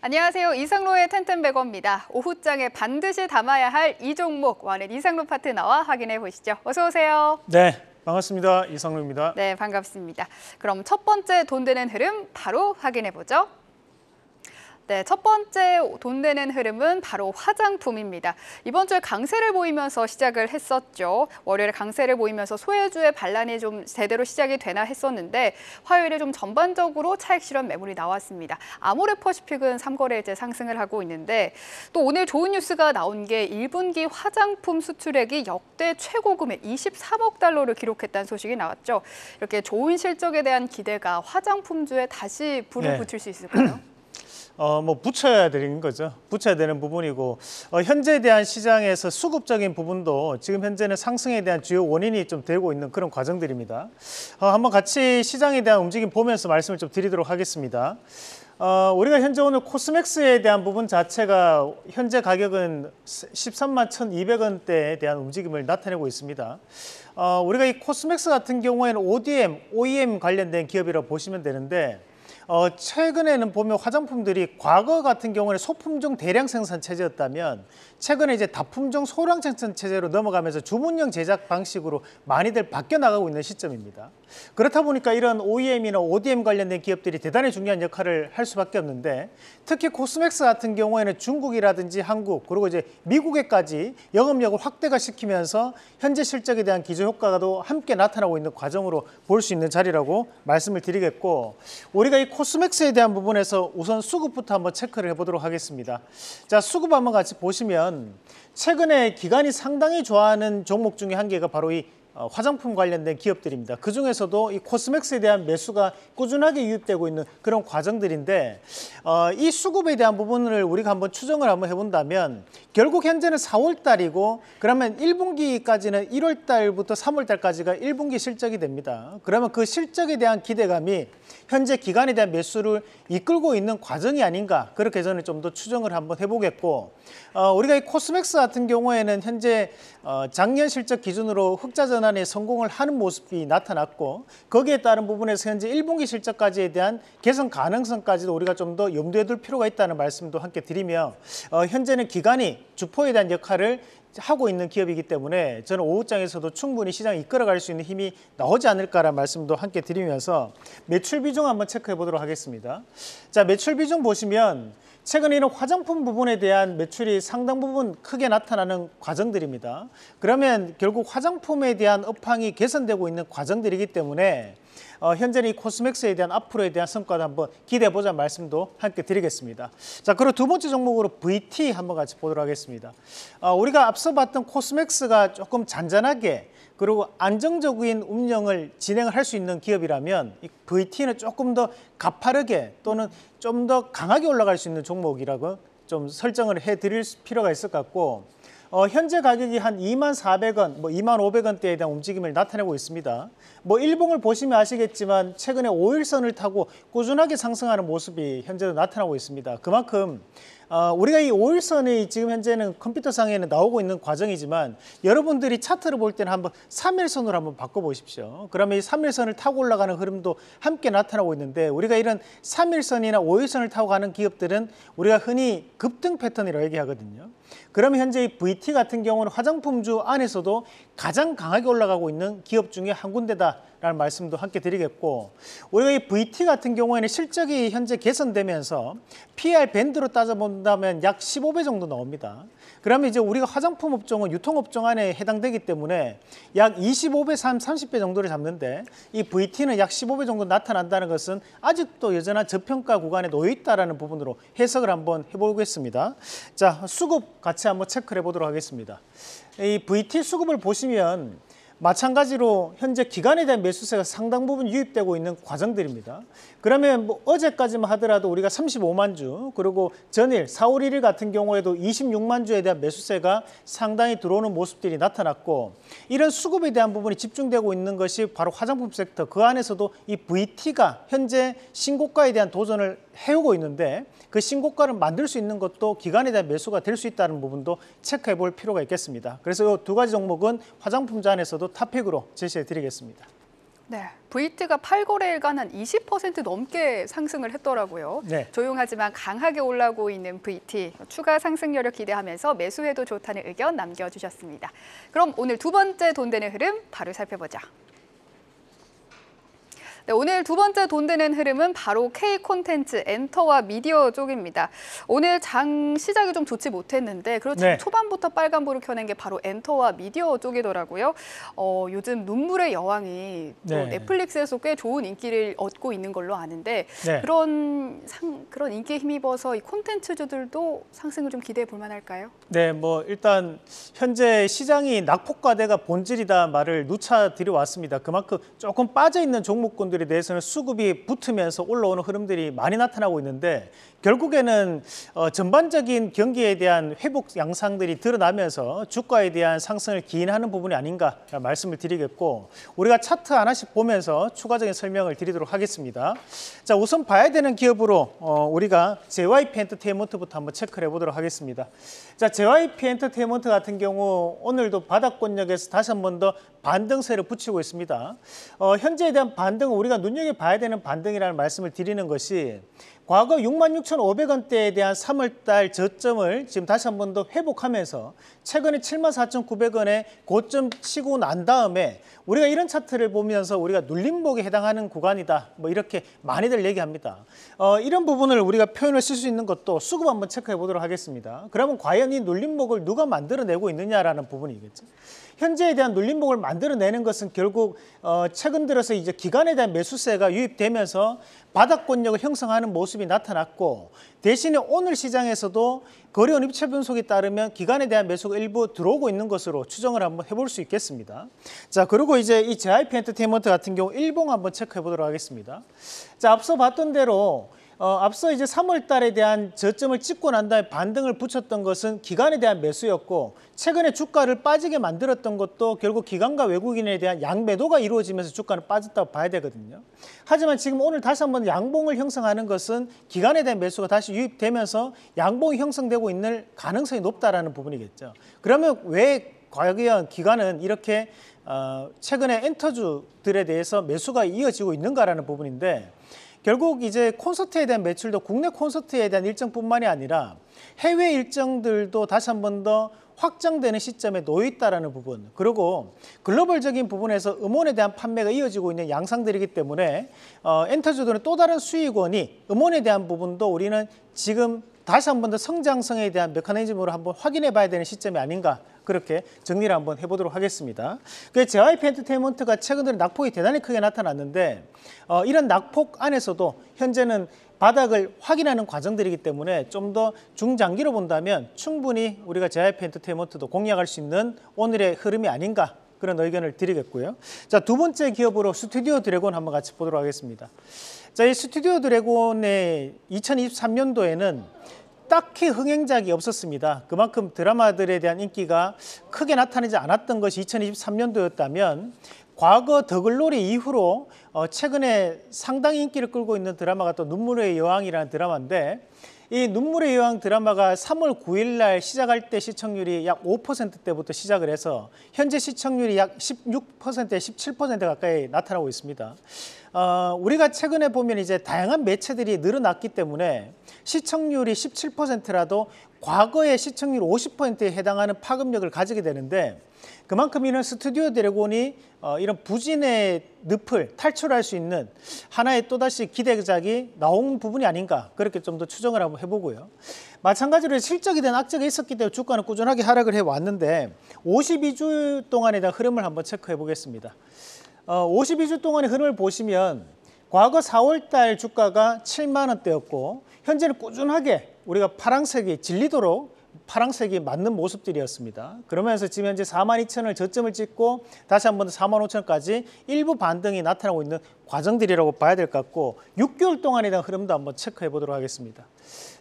안녕하세요. 이상로의 텐텐베거입니다. 오후장에 반드시 담아야 할 이 종목 원앤 이상로 파트너와 확인해 보시죠. 어서 오세요. 네, 반갑습니다. 이상로입니다. 네, 반갑습니다. 그럼 첫 번째 돈 되는 흐름 바로 확인해 보죠. 네, 첫 번째 돈 되는 흐름은 바로 화장품입니다. 이번 주에 강세를 보이면서 시작을 했었죠. 월요일에 강세를 보이면서 소외주의 반란이 좀 제대로 시작이 되나 했었는데 화요일에 좀 전반적으로 차익 실현 매물이 나왔습니다. 아모레퍼시픽은 3거래일째 상승을 하고 있는데 또 오늘 좋은 뉴스가 나온 게 1분기 화장품 수출액이 역대 최고 금액 23억 달러를 기록했다는 소식이 나왔죠. 이렇게 좋은 실적에 대한 기대가 화장품주에 다시 불을 붙일 수 있을까요? 붙여야 되는 거죠. 붙여야 되는 부분이고 현재에 대한 시장에서 수급적인 부분도 지금 현재는 상승에 대한 주요 원인이 좀 되고 있는 그런 과정들입니다. 한번 같이 시장에 대한 움직임 보면서 말씀을 좀 드리도록 하겠습니다. 우리가 현재 오늘 코스맥스에 대한 부분 자체가 현재 가격은 13만 1,200원대에 대한 움직임을 나타내고 있습니다. 우리가 이 코스맥스 같은 경우에는 OEM 관련된 기업이라고 보시면 되는데 최근에는 보면 화장품들이 과거 같은 경우는 소품종 대량 생산 체제였다면 최근에 이제 다품종 소량 생산 체제로 넘어가면서 주문형 제작 방식으로 많이들 바뀌어 나가고 있는 시점입니다. 그렇다 보니까 이런 OEM이나 ODM 관련된 기업들이 대단히 중요한 역할을 할 수밖에 없는데 특히 코스맥스 같은 경우에는 중국이라든지 한국 그리고 이제 미국에까지 영업력을 확대가 시키면서 현재 실적에 대한 기저효과도 함께 나타나고 있는 과정으로 볼 수 있는 자리라고 말씀을 드리겠고 우리가 이 코스맥스에 대한 부분에서 우선 수급부터 한번 체크를 해보도록 하겠습니다. 자, 수급 한번 같이 보시면 최근에 기관이 상당히 좋아하는 종목 중에 한 개가 바로 이 화장품 관련된 기업들입니다. 그중에서도 이 코스맥스에 대한 매수가 꾸준하게 유입되고 있는 그런 과정들인데 이 수급에 대한 부분을 우리가 한번 추정을 한번 해본다면 결국 현재는 4월 달이고 그러면 1분기까지는 1월 달부터 3월 달까지가 1분기 실적이 됩니다. 그러면 그 실적에 대한 기대감이 현재 기관에 대한 매수를 이끌고 있는 과정이 아닌가 그렇게 저는 좀 더 추정을 한번 해보겠고 우리가 이 코스맥스 같은 경우에는 현재 작년 실적 기준으로 흑자 전환에 성공을 하는 모습이 나타났고 거기에 따른 부분에서 현재 1분기 실적까지에 대한 개선 가능성까지도 우리가 좀 더 염두에 둘 필요가 있다는 말씀도 함께 드리며 현재는 기관이 주포에 대한 역할을 하고 있는 기업이기 때문에 저는 오후장에서도 충분히 시장을 이끌어갈 수 있는 힘이 나오지 않을까라는 말씀도 함께 드리면서 매출 비중 한번 체크해 보도록 하겠습니다. 자, 매출 비중 보시면 최근에 이런 화장품 부분에 대한 매출이 상당 부분 크게 나타나는 과정들입니다. 그러면 결국 화장품에 대한 업황이 개선되고 있는 과정들이기 때문에 현재는 이 코스맥스에 대한 앞으로에 대한 성과도 한번 기대해보자는 말씀도 함께 드리겠습니다. 자, 그리고 두 번째 종목으로 VT 한번 같이 보도록 하겠습니다. 우리가 앞서 봤던 코스맥스가 조금 잔잔하게 그리고 안정적인 운영을 진행을 할 수 있는 기업이라면 이 VT는 조금 더 가파르게 또는 좀 더 강하게 올라갈 수 있는 종목이라고 좀 설정을 해드릴 필요가 있을 것 같고 현재 가격이 한 24,000원, 25,000원대에 대한 움직임을 나타내고 있습니다. 일봉을 보시면 아시겠지만 최근에 5일선을 타고 꾸준하게 상승하는 모습이 현재도 나타나고 있습니다. 그만큼 우리가 이 5일선이 지금 현재는 컴퓨터상에는 나오고 있는 과정이지만 여러분들이 차트를 볼 때는 한번 3일선으로 한번 바꿔보십시오. 그러면 이 3일선을 타고 올라가는 흐름도 함께 나타나고 있는데 우리가 이런 3일선이나 5일선을 타고 가는 기업들은 우리가 흔히 급등 패턴이라고 얘기하거든요. 그러면 현재 이 VT 같은 경우는 화장품주 안에서도 가장 강하게 올라가고 있는 기업 중에 한 군데다라는 말씀도 함께 드리겠고 우리가 이 VT 같은 경우에는 실적이 현재 개선되면서 PER 밴드로 따져본다면 약 15배 정도 나옵니다. 그러면 이제 우리가 화장품 업종은 유통업종 안에 해당되기 때문에 약 25배, 30배 정도를 잡는데 이 VT는 약 15배 정도 나타난다는 것은 아직도 여전한 저평가 구간에 놓여 있다는 부분으로 해석을 한번 해보겠습니다. 자, 수급 같이 한번 체크를 해보도록 하겠습니다. 이 VT 수급을 보시면 마찬가지로 현재 기관에 대한 매수세가 상당 부분 유입되고 있는 과정들입니다. 그러면 어제까지만 하더라도 우리가 35만 주 그리고 전일 4월 1일 같은 경우에도 26만 주에 대한 매수세가 상당히 들어오는 모습들이 나타났고 이런 수급에 대한 부분이 집중되고 있는 것이 바로 화장품 섹터 그 안에서도 이 VT가 현재 신고가에 대한 도전을 해오고 있는데 그 신고가를 만들 수 있는 것도 기관에 대한 매수가 될 수 있다는 부분도 체크해 볼 필요가 있겠습니다. 그래서 이 두 가지 종목은 화장품주 안에서도 탑픽으로 제시해 드리겠습니다. 네, VT가 8거래일간 한 20% 넘게 상승을 했더라고요. 네. 조용하지만 강하게 올라오고 있는 VT, 추가 상승률을 기대하면서 매수해도 좋다는 의견 남겨주셨습니다. 그럼 오늘 두 번째 돈 되는 흐름 바로 살펴보죠. 네, 오늘 두 번째 돈 되는 흐름은 바로 K 콘텐츠, 엔터와 미디어 쪽입니다. 오늘 장 시작이 좀 좋지 못했는데 그렇죠. 네. 초반부터 빨간불을 켜낸 게 바로 엔터와 미디어 쪽이더라고요. 요즘 눈물의 여왕이 또 네. 넷플릭스에서 꽤 좋은 인기를 얻고 있는 걸로 아는데 네. 그런 인기에 힘입어서 이 콘텐츠주들도 상승을 좀 기대해 볼 만할까요? 네, 뭐 일단 현재 시장이 낙폭과대가 본질이다 말을 누차 드려왔습니다. 그만큼 조금 빠져 있는 종목군들에 대해서는 수급이 붙으면서 올라오는 흐름들이 많이 나타나고 있는데 결국에는 전반적인 경기에 대한 회복 양상들이 드러나면서 주가에 대한 상승을 기인하는 부분이 아닌가 말씀을 드리겠고, 우리가 차트 하나씩 보면서 추가적인 설명을 드리도록 하겠습니다. 자, 우선 봐야 되는 기업으로 우리가 JYP 엔터테인먼트부터 한번 체크를 해보도록 하겠습니다. 자, JYP 엔터테인먼트 같은 경우 오늘도 바닥권역에서 다시 한 번 더 반등세를 붙이고 있습니다. 현재에 대한 반등은 우리가 눈여겨봐야 되는 반등이라는 말씀을 드리는 것이, 과거 66,500원대에 대한 3월달 저점을 지금 다시 한 번 더 회복하면서 최근에 74,900원에 고점 치고 난 다음에 우리가 이런 차트를 보면서 우리가 눌림목에 해당하는 구간이다, 뭐 이렇게 많이들 얘기합니다. 이런 부분을 우리가 표현을 쓸 수 있는 것도 수급 한번 체크해 보도록 하겠습니다. 그러면 과연 이 눌림목을 누가 만들어내고 있느냐라는 부분이겠죠. 현재에 대한 눌림목을 만들어내는 것은 결국 최근 들어서 이제 기관에 대한 매수세가 유입되면서 바닥권역을 형성하는 모습이 나타났고, 대신에 오늘 시장에서도 거래원 입체 분석에 따르면 기관에 대한 매수가 일부 들어오고 있는 것으로 추정을 한번 해볼 수 있겠습니다. 자, 그리고 이제 이 JYP 엔터테인먼트 같은 경우 일봉 한번 체크해 보도록 하겠습니다. 자, 앞서 봤던 대로 앞서 이제 3월 달에 대한 저점을 찍고 난 다음에 반등을 붙였던 것은 기관에 대한 매수였고, 최근에 주가를 빠지게 만들었던 것도 결국 기관과 외국인에 대한 양매도가 이루어지면서 주가는 빠졌다고 봐야 되거든요. 하지만 지금 오늘 다시 한번 양봉을 형성하는 것은 기관에 대한 매수가 다시 유입되면서 양봉이 형성되고 있는 가능성이 높다라는 부분이겠죠. 그러면 왜 과연 기관은 이렇게 최근에 엔터주들에 대해서 매수가 이어지고 있는가라는 부분인데, 결국 이제 콘서트에 대한 매출도 국내 콘서트에 대한 일정뿐만이 아니라 해외 일정들도 다시 한 번 더 확장되는 시점에 놓여 있다는 부분, 그리고 글로벌적인 부분에서 음원에 대한 판매가 이어지고 있는 양상들이기 때문에 엔터주들은 또 다른 수익원이 음원에 대한 부분도 우리는 지금 다시 한 번 더 성장성에 대한 메커니즘으로 한번 확인해 봐야 되는 시점이 아닌가, 그렇게 정리를 한번 해보도록 하겠습니다. JYP 엔터테인먼트가 최근 들어 낙폭이 대단히 크게 나타났는데 이런 낙폭 안에서도 현재는 바닥을 확인하는 과정들이기 때문에 좀 더 중장기로 본다면 충분히 우리가 JYP 엔터테인먼트도 공략할 수 있는 오늘의 흐름이 아닌가, 그런 의견을 드리겠고요. 자, 두 번째 기업으로 스튜디오 드래곤 한번 같이 보도록 하겠습니다. 자, 이 스튜디오 드래곤의 2023년도에는 딱히 흥행작이 없었습니다. 그만큼 드라마들에 대한 인기가 크게 나타나지 않았던 것이 2023년도였다면, 과거 더글로리 이후로 최근에 상당히 인기를 끌고 있는 드라마가 또 눈물의 여왕이라는 드라마인데, 이 눈물의 여왕 드라마가 3월 9일 날 시작할 때 시청률이 약 5%대부터 시작을 해서 현재 시청률이 약 16%에 17% 가까이 나타나고 있습니다. 우리가 최근에 보면 이제 다양한 매체들이 늘어났기 때문에 시청률이 17%라도 과거의 시청률 50%에 해당하는 파급력을 가지게 되는데, 그만큼 이런 스튜디오 드래곤이 이런 부진의 늪을 탈출할 수 있는 하나의 또다시 기대작이 나온 부분이 아닌가, 그렇게 좀 더 추정을 한번 해보고요. 마찬가지로 실적이든 악재가 있었기 때문에 주가는 꾸준하게 하락을 해왔는데 52주 동안에 대한 흐름을 한번 체크해 보겠습니다. 52주 동안의 흐름을 보시면 과거 4월 달 주가가 7만 원대였고 현재는 꾸준하게 우리가 파란색이 질리도록 파란색이 맞는 모습들이었습니다. 그러면서 지금 현재 42,000원을 저점을 찍고 다시 한 번 더 45,000원까지 일부 반등이 나타나고 있는 과정들이라고 봐야 될 것 같고, 6개월 동안에 대한 흐름도 한번 체크해 보도록 하겠습니다.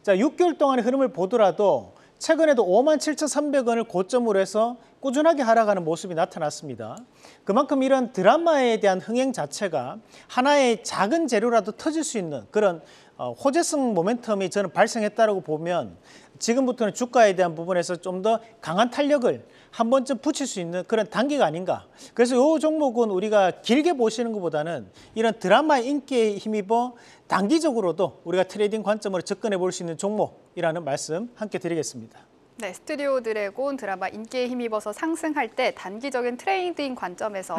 자, 6개월 동안의 흐름을 보더라도 최근에도 57,300원을 고점으로 해서 꾸준하게 하락하는 모습이 나타났습니다. 그만큼 이런 드라마에 대한 흥행 자체가 하나의 작은 재료라도 터질 수 있는 그런 호재성 모멘텀이 저는 발생했다고 보면 지금부터는 주가에 대한 부분에서 좀 더 강한 탄력을 한 번쯤 붙일 수 있는 그런 단기가 아닌가. 그래서 이 종목은 우리가 길게 보시는 것보다는 이런 드라마 인기에 힘입어 단기적으로도 우리가 트레이딩 관점으로 접근해 볼 수 있는 종목이라는 말씀 함께 드리겠습니다. 네, 스튜디오 드래곤 드라마 인기에 힘입어서 상승할 때 단기적인 트레이딩 관점에서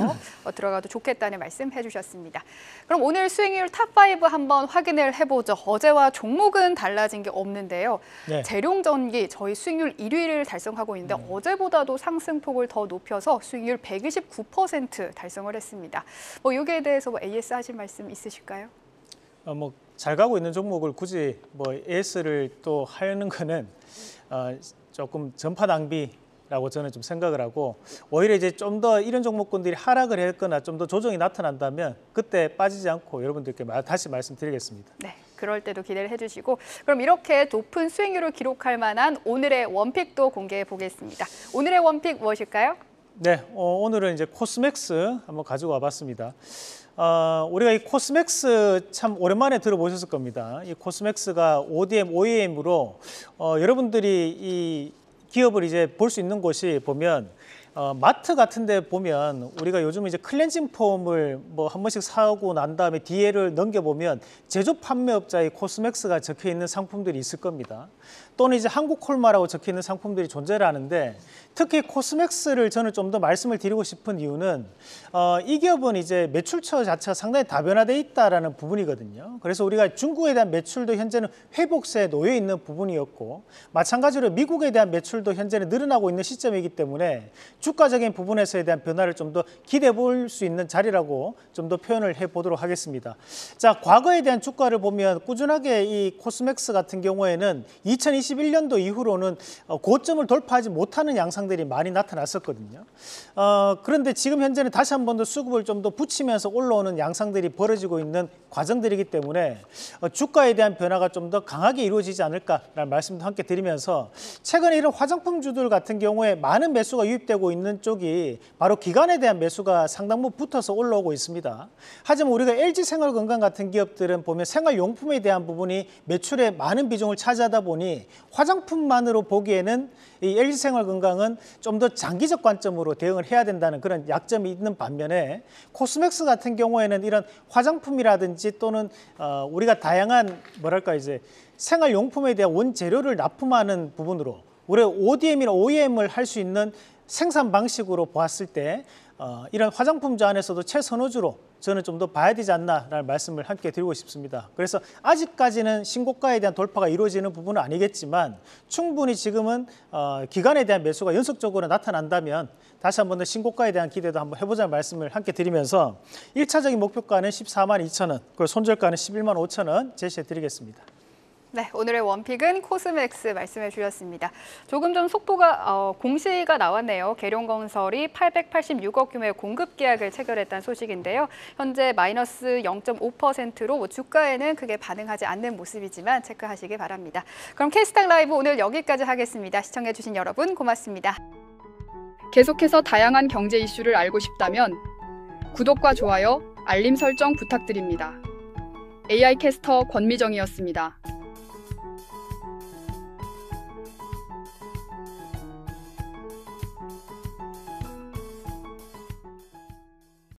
들어가도 좋겠다는 말씀 해주셨습니다. 그럼 오늘 수익률 탑5 한번 확인을 해보죠. 어제와 종목은 달라진 게 없는데요. 네. 재룡전기 저희 수익률 1위를 달성하고 있는데 어제보다도 상승폭을 더 높여서 수익률 129% 달성을 했습니다. 여기에 대해서 AS 하실 말씀 있으실까요? 잘 가고 있는 종목을 굳이 AS를 또 하려는 거는 조금 전파 낭비라고 저는 좀 생각을 하고, 오히려 이제 좀 더 이런 종목군들이 하락을 했거나 좀 더 조정이 나타난다면 그때 빠지지 않고 여러분들께 다시 말씀드리겠습니다. 네, 그럴 때도 기대를 해주시고, 그럼 이렇게 높은 수익률을 기록할 만한 오늘의 원픽도 공개해 보겠습니다. 오늘의 원픽 무엇일까요? 네, 오늘은 이제 코스맥스 한번 가지고 와봤습니다. 우리가 이 코스맥스 참 오랜만에 들어보셨을 겁니다. 이 코스맥스가 ODM, OEM으로 여러분들이 이 기업을 이제 볼 수 있는 곳이 보면 마트 같은 데 보면 우리가 요즘 이제 클렌징 폼을 한 번씩 사오고 난 다음에 뒤에를 넘겨보면 제조 판매업자의 코스맥스가 적혀 있는 상품들이 있을 겁니다. 또는 이제 한국콜마라고 적혀 있는 상품들이 존재를 하는데, 특히 코스맥스를 저는 좀 더 말씀을 드리고 싶은 이유는 이 기업은 이제 매출처 자체가 상당히 다변화되어 있다라는 부분이거든요. 그래서 우리가 중국에 대한 매출도 현재는 회복세에 놓여 있는 부분이었고, 마찬가지로 미국에 대한 매출도 현재는 늘어나고 있는 시점이기 때문에 주가적인 부분에서에 대한 변화를 좀 더 기대해 볼 수 있는 자리라고 좀 더 표현을 해 보도록 하겠습니다. 자, 과거에 대한 주가를 보면 꾸준하게 이 코스맥스 같은 경우에는 2021년도 이후로는 고점을 돌파하지 못하는 양상들이 많이 나타났었거든요. 그런데 지금 현재는 다시 한 번 더 수급을 좀 더 붙이면서 올라오는 양상들이 벌어지고 있는 과정들이기 때문에 주가에 대한 변화가 좀 더 강하게 이루어지지 않을까라는 말씀도 함께 드리면서, 최근에 이런 화장품주들 같은 경우에 많은 매수가 유입되고 있는 쪽이 바로 기관에 대한 매수가 상당 부분 붙어서 올라오고 있습니다. 하지만 우리가 LG생활건강 같은 기업들은 보면 생활용품에 대한 부분이 매출의 많은 비중을 차지하다 보니 화장품만으로 보기에는 이 LG생활건강은 좀 더 장기적 관점으로 대응을 해야 된다는 그런 약점이 있는 반면에, 코스맥스 같은 경우에는 이런 화장품이라든지 또는 우리가 다양한 이제 생활용품에 대한 원재료를 납품하는 부분으로 우리가 ODM이나 OEM을 할 수 있는 생산 방식으로 보았을 때 이런 화장품주 안에서도 최선호주로 저는 좀 더 봐야 되지 않나라는 말씀을 함께 드리고 싶습니다. 그래서 아직까지는 신고가에 대한 돌파가 이루어지는 부분은 아니겠지만, 충분히 지금은 기간에 대한 매수가 연속적으로 나타난다면 다시 한 번 더 신고가에 대한 기대도 한번 해보자는 말씀을 함께 드리면서, 1차적인 목표가는 14만 2천 원, 그리고 손절가는 11만 5천 원 제시해 드리겠습니다. 네, 오늘의 원픽은 코스맥스 말씀해 주셨습니다. 조금 전 속보가 공시가 나왔네요. 계룡건설이 886억 규모의 공급 계약을 체결했다는 소식인데요. 현재 마이너스 0.5%로 주가에는 크게 반응하지 않는 모습이지만 체크하시기 바랍니다. 그럼 K스탁 라이브 오늘 여기까지 하겠습니다. 시청해 주신 여러분 고맙습니다. 계속해서 다양한 경제 이슈를 알고 싶다면 구독과 좋아요, 알림 설정 부탁드립니다. AI 캐스터 권미정이었습니다.